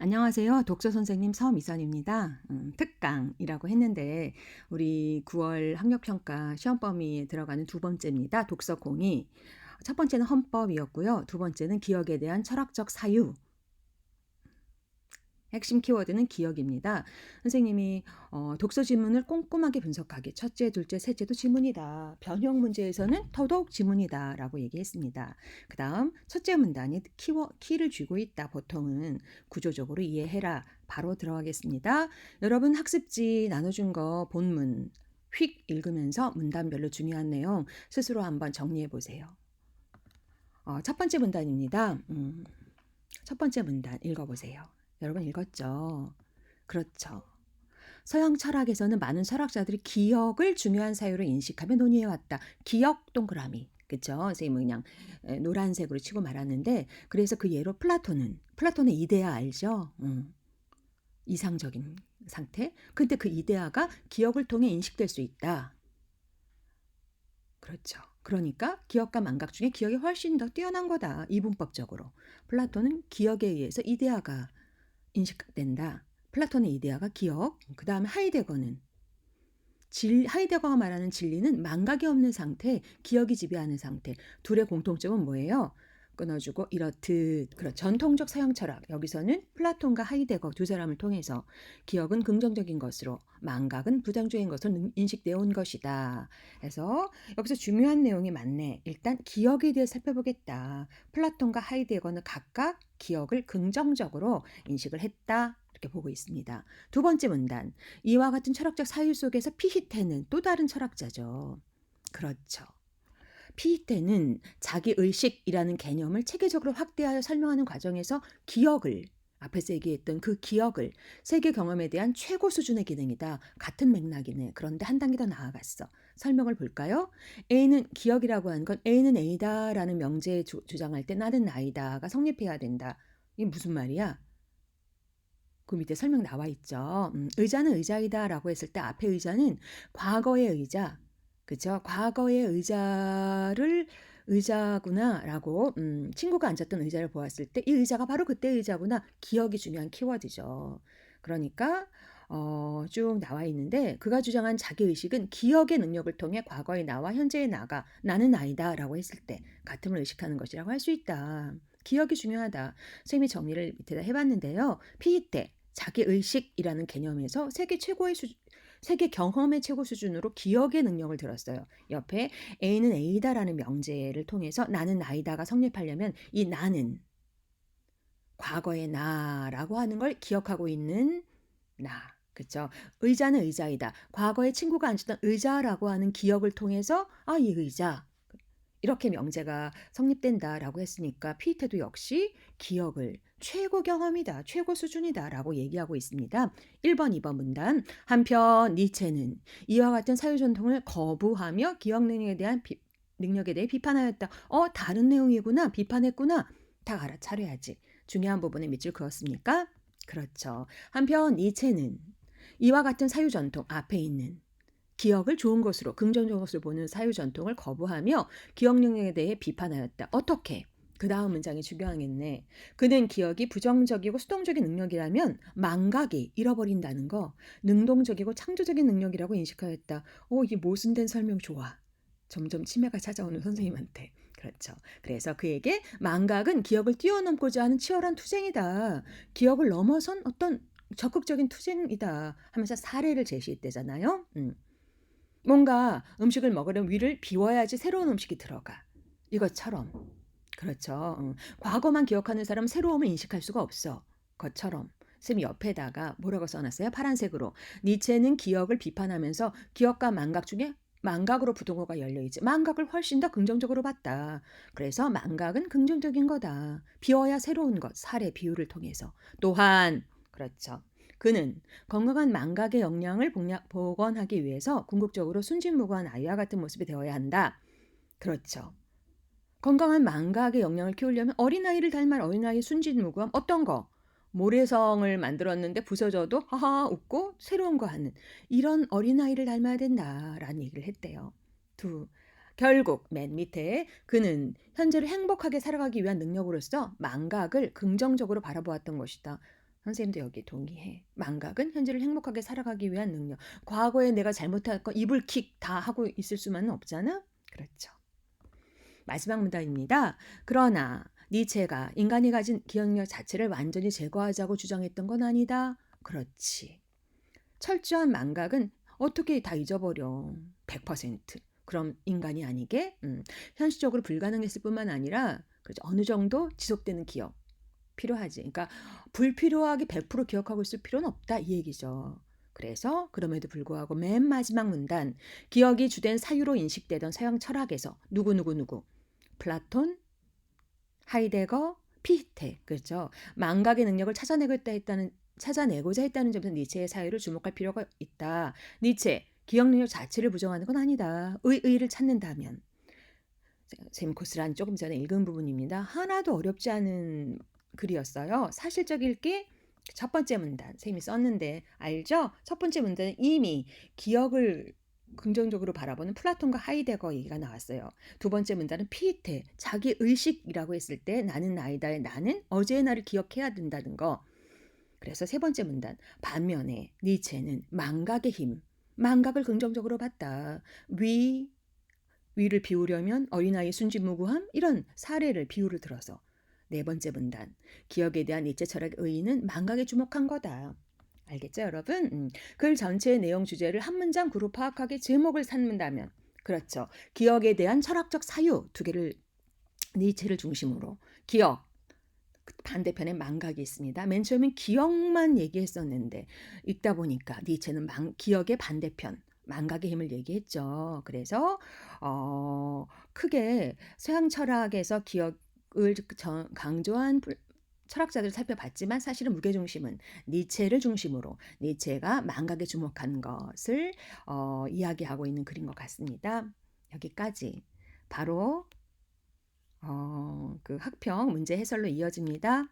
안녕하세요. 독서 선생님 서미선입니다. 특강이라고 했는데 우리 9월 학력평가 시험 범위에 들어가는 두 번째입니다. 독서 공이. 첫 번째는 헌법이었고요. 두 번째는 기억에 대한 철학적 사유. 핵심 키워드는 기억입니다. 선생님이 독서 지문을 꼼꼼하게 분석하기. 첫째, 둘째, 셋째도 지문이다. 변형 문제에서는 더더욱 지문이다. 라고 얘기했습니다. 그 다음 첫째 문단이 키를 쥐고 있다. 보통은 구조적으로 이해해라. 바로 들어가겠습니다. 여러분 학습지 나눠준 거 본문 휙 읽으면서 문단별로 중요한 내용 스스로 한번 정리해 보세요. 첫 번째 문단입니다. 첫 번째 문단 읽어보세요. 여러분 읽었죠? 그렇죠. 서양 철학에서는 많은 철학자들이 기억을 중요한 사유로 인식하며 논의해왔다. 기억 동그라미. 그쵸? 선생님은 그냥 노란색으로 치고 말았는데 그래서 그 예로 플라톤의 이데아 알죠? 이상적인 상태. 근데 그 이데아가 기억을 통해 인식될 수 있다. 그렇죠. 그러니까 기억과 망각 중에 기억이 훨씬 더 뛰어난 거다. 이분법적으로. 플라톤은 기억에 의해서 이데아가 인식된다. 플라톤의 이데아가 기억. 그 다음에 하이데거가 말하는 진리는 망각이 없는 상태, 기억이 지배하는 상태. 둘의 공통점은 뭐예요? 끊어주고 이렇듯. 전통적 서양 철학. 여기서는 플라톤과 하이데거 두 사람을 통해서 기억은 긍정적인 것으로, 망각은 부정적인 것으로 인식되어 온 것이다. 그래서 여기서 중요한 내용이 많네. 일단 기억에 대해 살펴보겠다. 플라톤과 하이데거는 각각 기억을 긍정적으로 인식을 했다. 이렇게 보고 있습니다. 두 번째 문단. 이와 같은 철학적 사유 속에서 피히테는 또 다른 철학자죠. 그렇죠. 피히테는 자기의식이라는 개념을 체계적으로 확대하여 설명하는 과정에서 기억을, 앞에서 얘기했던 그 기억을 세계 경험에 대한 최고 수준의 기능이다. 같은 맥락이네. 그런데 한 단계 더 나아갔어. 설명을 볼까요? A는 기억이라고 하는 건 A는 A다라는 명제에 주장할 때 나는 나이다가 성립해야 된다. 이게 무슨 말이야? 그 밑에 설명 나와 있죠. 의자는 의자이다 라고 했을 때 앞에 의자는 과거의 의자, 그죠? 과거의 의자를 의자구나 라고 친구가 앉았던 의자를 보았을 때 이 의자가 바로 그때 의자구나. 기억이 중요한 키워드죠. 그러니까 쭉 나와 있는데 그가 주장한 자기의식은 기억의 능력을 통해 과거의 나와 현재의 나가 나는 아니다 라고 했을 때 같음을 의식하는 것이라고 할 수 있다. 기억이 중요하다. 선생님이 정리를 밑에다 해봤는데요. 피이테 자기의식이라는 개념에서 세계 경험의 최고 수준으로 기억의 능력을 들었어요. 옆에 A는 A다라는 명제를 통해서 나는 나이다가 성립하려면 이 나는 과거의 나라고 하는 걸 기억하고 있는 나. 그쵸? 의자는 의자이다. 과거에 친구가 앉았던 의자라고 하는 기억을 통해서 이 의자. 이렇게 명제가 성립된다라고 했으니까 피테도 역시 기억을 최고 경험이다, 최고 수준이다라고 얘기하고 있습니다. 1번, 2번 문단. 한편 니체는 이와 같은 사유 전통을 거부하며 기억 능력에 대해 비판하였다. 다른 내용이구나, 비판했구나. 다 알아차려야지. 중요한 부분에 밑줄 그었습니까? 그렇죠. 한편 니체는 이와 같은 사유 전통 앞에 있는 기억을 좋은 것으로 긍정적인 것으로 보는 사유 전통을 거부하며 기억 능력에 대해 비판하였다. 어떻게? 그 다음 문장이 중요하겠네. 그는 기억이 부정적이고 수동적인 능력이라면 망각이 잃어버린다는 거 능동적이고 창조적인 능력이라고 인식하였다. 이게 모순된 설명 좋아. 점점 치매가 찾아오는 선생님한테. 그렇죠. 그래서 그에게 망각은 기억을 뛰어넘고자 하는 치열한 투쟁이다. 기억을 넘어선 어떤 적극적인 투쟁이다 하면서 사례를 제시했대잖아요. 뭔가 음식을 먹으려면 위를 비워야지 새로운 음식이 들어가. 이것처럼. 그렇죠. 과거만 기억하는 사람은 새로움을 인식할 수가 없어. 것처럼. 쌤이 옆에다가 뭐라고 써놨어요? 파란색으로. 니체는 기억을 비판하면서 기억과 망각 중에 망각으로 부동호가 열려있지. 망각을 훨씬 더 긍정적으로 봤다. 그래서 망각은 긍정적인 거다. 비워야 새로운 것. 사례, 비유를 통해서. 또한 그렇죠. 그는 건강한 망각의 역량을 복원하기 위해서 궁극적으로 순진무구한 아이와 같은 모습이 되어야 한다. 그렇죠. 건강한 망각의 역량을 키우려면 어린아이를 닮은 어린아이의 순진무구함 어떤 거? 모래성을 만들었는데 부서져도 하하 웃고 새로운 거 하는 이런 어린아이를 닮아야 된다라는 얘기를 했대요. 결국 맨 밑에 그는 현재를 행복하게 살아가기 위한 능력으로서 망각을 긍정적으로 바라보았던 것이다. 선생님도 여기 동의해. 망각은 현재를 행복하게 살아가기 위한 능력. 과거에 내가 잘못한 거 이불킥 다 하고 있을 수만은 없잖아. 그렇죠. 마지막 문단입니다. 그러나 니체가 인간이 가진 기억력 자체를 완전히 제거하자고 주장했던 건 아니다. 그렇지. 철저한 망각은 어떻게 다 잊어버려. 100%. 그럼 인간이 아니게 현실적으로 불가능했을 뿐만 아니라 그렇죠. 어느 정도 지속되는 기억 필요하지. 그러니까 불필요하게 100% 기억하고 있을 필요는 없다 이 얘기죠. 그래서 그럼에도 불구하고 맨 마지막 문단 기억이 주된 사유로 인식되던 서양 철학에서 누구 플라톤, 하이데거, 피히테 그렇죠. 망각의 능력을 찾아내고자 했다는 점에서 니체의 사유를 주목할 필요가 있다. 니체 기억 능력 자체를 부정하는 건 아니다. 의의를 찾는다면 샘코스란 조금 전에 읽은 부분입니다. 하나도 어렵지 않은 글이었어요. 사실적 읽기 첫 번째 문단 쌤이 썼는데 알죠? 첫 번째 문단은 이미 기억을 긍정적으로 바라보는 플라톤과 하이데거 얘기가 나왔어요. 두 번째 문단은 피히테 자기 의식이라고 했을 때 나는 나이다의 나는 어제의 나를 기억해야 된다는 거. 그래서 세 번째 문단 반면에 니체는 망각의 힘 망각을 긍정적으로 봤다. 위를 비우려면 어린아이의 순진무구함 이런 사례를 비유를 들어서 네 번째 문단 기억에 대한 니체 철학의 의의는 망각에 주목한 거다. 알겠죠 여러분? 글 전체의 내용 주제를 한 문장 그룹 파악하게 제목을 삼는다면 그렇죠. 기억에 대한 철학적 사유 두 개를 니체를 중심으로 기억 반대편에 망각이 있습니다. 맨 처음엔 기억만 얘기했었는데 읽다 보니까 니체는 기억의 반대편 망각의 힘을 얘기했죠. 그래서 크게 서양 철학에서 기억을 강조한 철학자들을 살펴봤지만 사실은 무게중심은 니체를 중심으로 니체가 망각에 주목한 것을 이야기하고 있는 글인 것 같습니다. 여기까지 바로 그 학평 문제 해설로 이어집니다.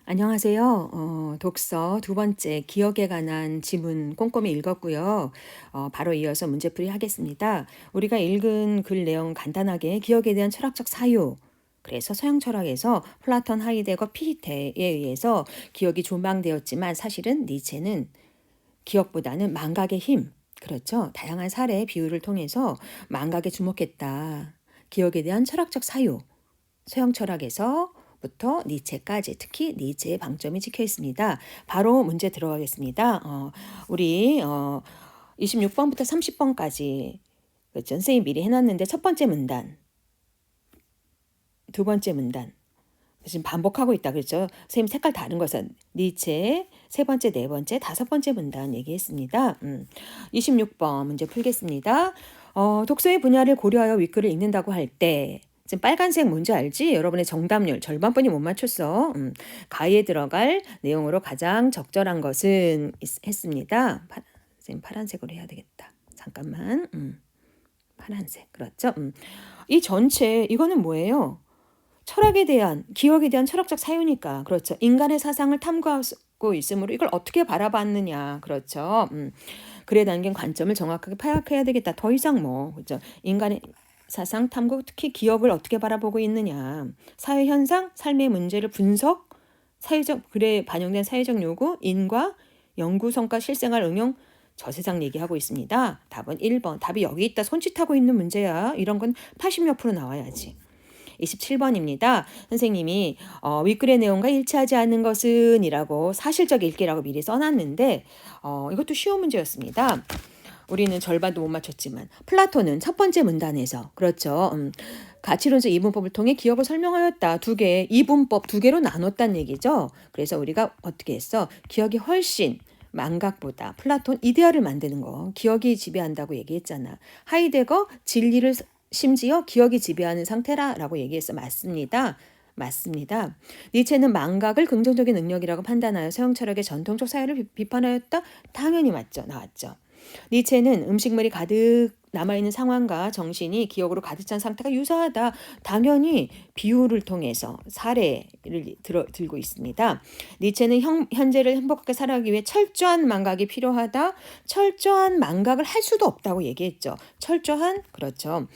안녕하세요. 독서 두 번째 기억에 관한 지문 꼼꼼히 읽었고요. 바로 이어서 문제풀이 하겠습니다. 우리가 읽은 글 내용 간단하게 기억에 대한 철학적 사유 그래서 서양 철학에서 플라톤, 하이데거, 피히테에 의해서 기억이 조망되었지만 사실은 니체는 기억보다는 망각의 힘 그렇죠. 다양한 사례 비유를 통해서 망각에 주목했다. 기억에 대한 철학적 사유 서양 철학에서부터 니체까지 특히 니체의 방점이 찍혀 있습니다. 바로 문제 들어가겠습니다. 우리 26번부터 30번까지 그렇죠. 선생님이 미리 해놨는데 첫 번째 문단 두 번째 문단 지금 반복하고 있다 그랬죠. 선생님 색깔 다른 것은 니체 세 번째, 네 번째, 다섯 번째 문단 얘기했습니다. 26번 문제 풀겠습니다. 독서의 분야를 고려하여 윗글을 읽는다고 할 때 지금 빨간색 뭔지 알지? 여러분의 정답률 절반뿐이 못 맞췄어. 가에 들어갈 내용으로 가장 적절한 것은 했습니다. 선생님 파란색으로 해야 되겠다. 잠깐만. 파란색 그렇죠? 이 전체 이거는 뭐예요? 철학에 대한 기억에 대한 철학적 사유니까 그렇죠. 인간의 사상을 탐구하고 있으므로 이걸 어떻게 바라봤느냐 그렇죠. 글에 담긴 관점을 정확하게 파악해야 되겠다. 더 이상 뭐 그렇죠. 인간의 사상 탐구 특히 기억을 어떻게 바라보고 있느냐 사회 현상 삶의 문제를 분석 사회적 글에 반영된 사회적 요구 인과 연구 성과 실생활 응용 저 세상 얘기하고 있습니다. 답은 1번 답이 여기 있다 손짓하고 있는 문제야. 이런 건 80몇 프로 나와야지. 27번입니다. 선생님이 윗글의 내용과 일치하지 않는 것은 이라고 사실적 읽기라고 미리 써놨는데 이것도 쉬운 문제였습니다. 우리는 절반도 못 맞췄지만 플라톤은 첫 번째 문단에서 그렇죠. 가치론적 이분법을 통해 기억을 설명하였다. 이분법 두 개로 나눴다는 얘기죠. 그래서 우리가 어떻게 했어? 기억이 훨씬 망각보다 플라톤 이데아를 만드는 거 기억이 지배한다고 얘기했잖아. 하이데거 진리를 심지어 기억이 지배하는 상태라고 얘기해서 맞습니다. 맞습니다. 니체는 망각을 긍정적인 능력이라고 판단하여 서양 철학의 전통적 사유를 비판하였다. 당연히 맞죠. 나왔죠. 니체는 음식물이 가득 남아있는 상황과 정신이 기억으로 가득 찬 상태가 유사하다. 당연히 비유를 통해서 사례를 들고 있습니다. 니체는 현재를 행복하게 살아가기 위해 철저한 망각이 필요하다. 철저한 망각을 할 수도 없다고 얘기했죠. 철저한 그렇죠.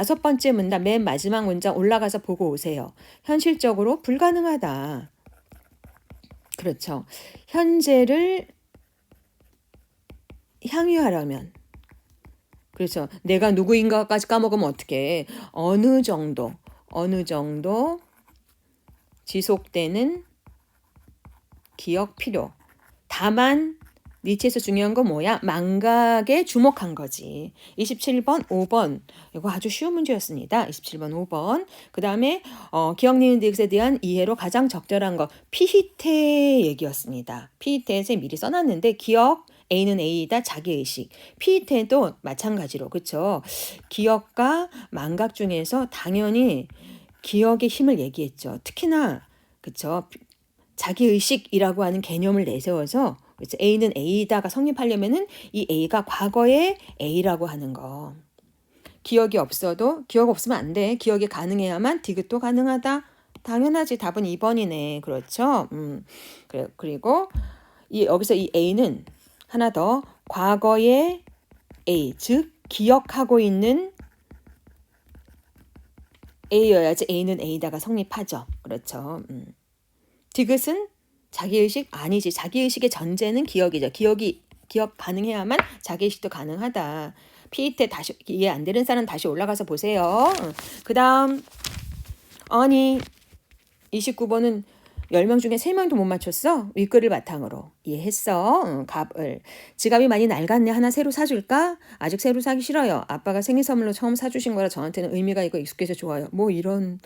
5번째 문단 맨 마지막 문장 올라가서 보고 오세요. 현실적으로 불가능하다. 그렇죠. 현재를 향유하려면 그렇죠. 내가 누구인가까지 까먹으면 어떡해. 어느 정도 지속되는 기억 필요. 다만 니체에서 중요한 건 뭐야? 망각에 주목한 거지. 27번, 5번. 이거 아주 쉬운 문제였습니다. 27번, 5번. 그 다음에 기억 니은 디귿에 대한 이해로 가장 적절한 거. 피히테 얘기였습니다. 피히테에 미리 써놨는데 기억, A는 A이다 자기의식. 피히테도 마찬가지로 그쵸? 기억과 망각 중에서 당연히 기억의 힘을 얘기했죠. 특히나 그쵸? 자기의식이라고 하는 개념을 내세워서 그래서 A는 A다가 성립하려면은 이 A가 과거의 A라고 하는 거. 기억이 없어도 기억 없으면 안 돼. 기억이 가능해야만 디귿도 가능하다. 당연하지. 답은 2번이네. 그렇죠? 그리고 여기서 이 A는 하나 더 과거의 A, 즉 기억하고 있는 A여야지 A는 A다가 성립하죠. 그렇죠. 디귿은 자기의식 아니지. 자기의식의 전제는 기억이죠. 기억 가능해야만 자기의식도 가능하다. 피이테 다시 이해 안 되는 사람 다시 올라가서 보세요. 그 다음 아니 29번은 10명 중에 3명도 못 맞췄어. 윗글을 바탕으로 이해했어. 갑을 지갑이 많이 낡았네. 하나 새로 사줄까? 아직 새로 사기 싫어요. 아빠가 생일 선물로 처음 사주신 거라 저한테는 의미가 있고 익숙해서 좋아요. 뭐 이런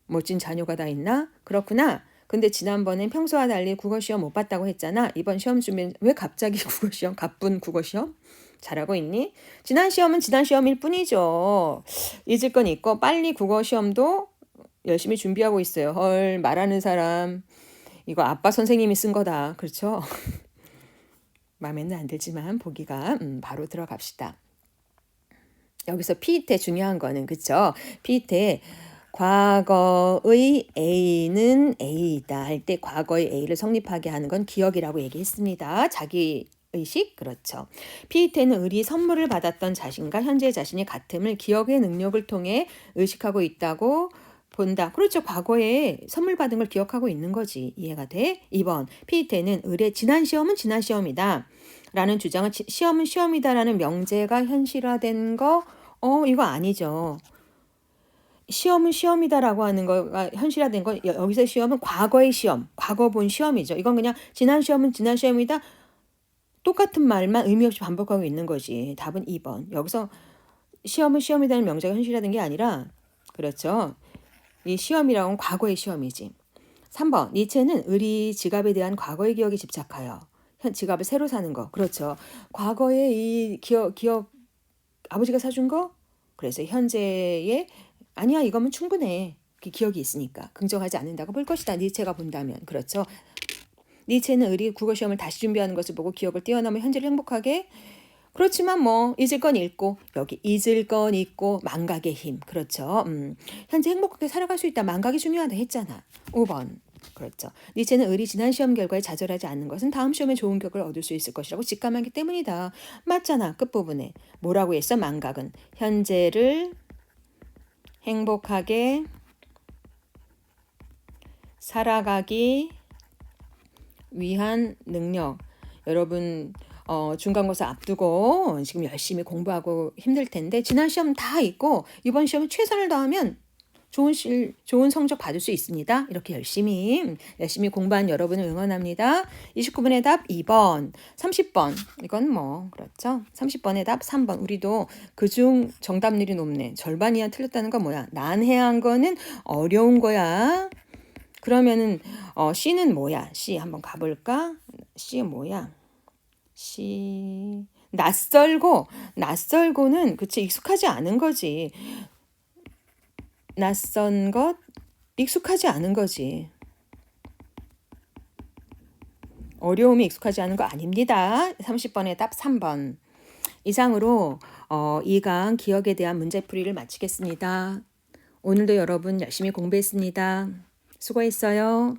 멋진 자녀가 다 있나? 그렇구나. 근데 지난번엔 평소와 달리 국어시험 못 봤다고 했잖아. 이번 시험 준비는 왜 갑자기 국어시험? 가쁜 국어시험? 잘하고 있니? 지난 시험은 지난 시험일 뿐이죠. 잊을 건 있고 빨리 국어시험도 열심히 준비하고 있어요. 헐, 말하는 사람 이거 아빠 선생님이 쓴 거다. 그렇죠? 마음에는 안 들지만 보기가 바로 들어갑시다. 여기서 피이테 중요한 거는 그렇죠? 피이테 과거의 A는 A이다 할 때 과거의 A를 성립하게 하는 건 기억이라고 얘기했습니다. 자기의식 그렇죠. 피이테는 을이 선물을 받았던 자신과 현재 자신이 같음을 기억의 능력을 통해 의식하고 있다고 본다. 그렇죠. 과거에 선물 받은 걸 기억하고 있는 거지. 이해가 돼? 2번 피이테는 을의 지난 시험은 지난 시험이다 라는 주장은 시험은 시험이다 라는 명제가 현실화된 거 이거 아니죠. 시험은 시험이다라고 하는 거가 현실화된 거 여기서 시험은 과거의 시험, 과거 본 시험이죠. 이건 그냥 지난 시험은 지난 시험이다. 똑같은 말만 의미 없이 반복하고 있는 거지. 답은 2번. 여기서 시험은 시험이다는 명제가 현실화된 게 아니라 그렇죠. 이 시험이라고 하면 과거의 시험이지. 3번. 니체는 을이 지갑에 대한 과거의 기억에 집착하여 지갑을 새로 사는 거. 그렇죠. 과거의 이 기억 아버지가 사준 거? 그래서 현재의 아니야 이거면 충분해. 기억이 있으니까 긍정하지 않는다고 볼 것이다. 니체가 본다면. 그렇죠. 니체는 을이 국어시험을 다시 준비하는 것을 보고 기억을 뛰어넘어 현재를 행복하게 그렇지만 뭐 잊을 건 잊고 여기 잊을 건 잊고 망각의 힘. 그렇죠. 현재 행복하게 살아갈 수 있다. 망각이 중요하다 했잖아. 5번. 그렇죠. 니체는 을이 지난 시험 결과에 좌절하지 않는 것은 다음 시험에 좋은 결과를 얻을 수 있을 것이라고 직감하기 때문이다. 맞잖아. 끝부분에. 뭐라고 했어? 망각은 현재를 행복하게 살아가기 위한 능력. 여러분 중간고사 앞두고 지금 열심히 공부하고 힘들 텐데 지난 시험 다 있고 이번 시험은 최선을 다하면 좋은 성적 받을 수 있습니다. 이렇게 열심히 공부한 여러분을 응원합니다. 29번의 답 2번, 30번 이건 뭐 그렇죠. 30번의 답 3번 우리도 그중 정답률이 높네. 절반 이하 틀렸다는 건 뭐야? 난해한 거는 어려운 거야. 그러면은 C는 뭐야? C 한번 가볼까? C 뭐야? C 낯설고는 그치 익숙하지 않은 거지. 낯선 것, 익숙하지 않은 거지. 어려움이 익숙하지 않은 거 아닙니다. 30번의 답 3번. 이상으로 2강 기억에 대한 문제풀이를 마치겠습니다. 오늘도 여러분 열심히 공부했습니다. 수고했어요.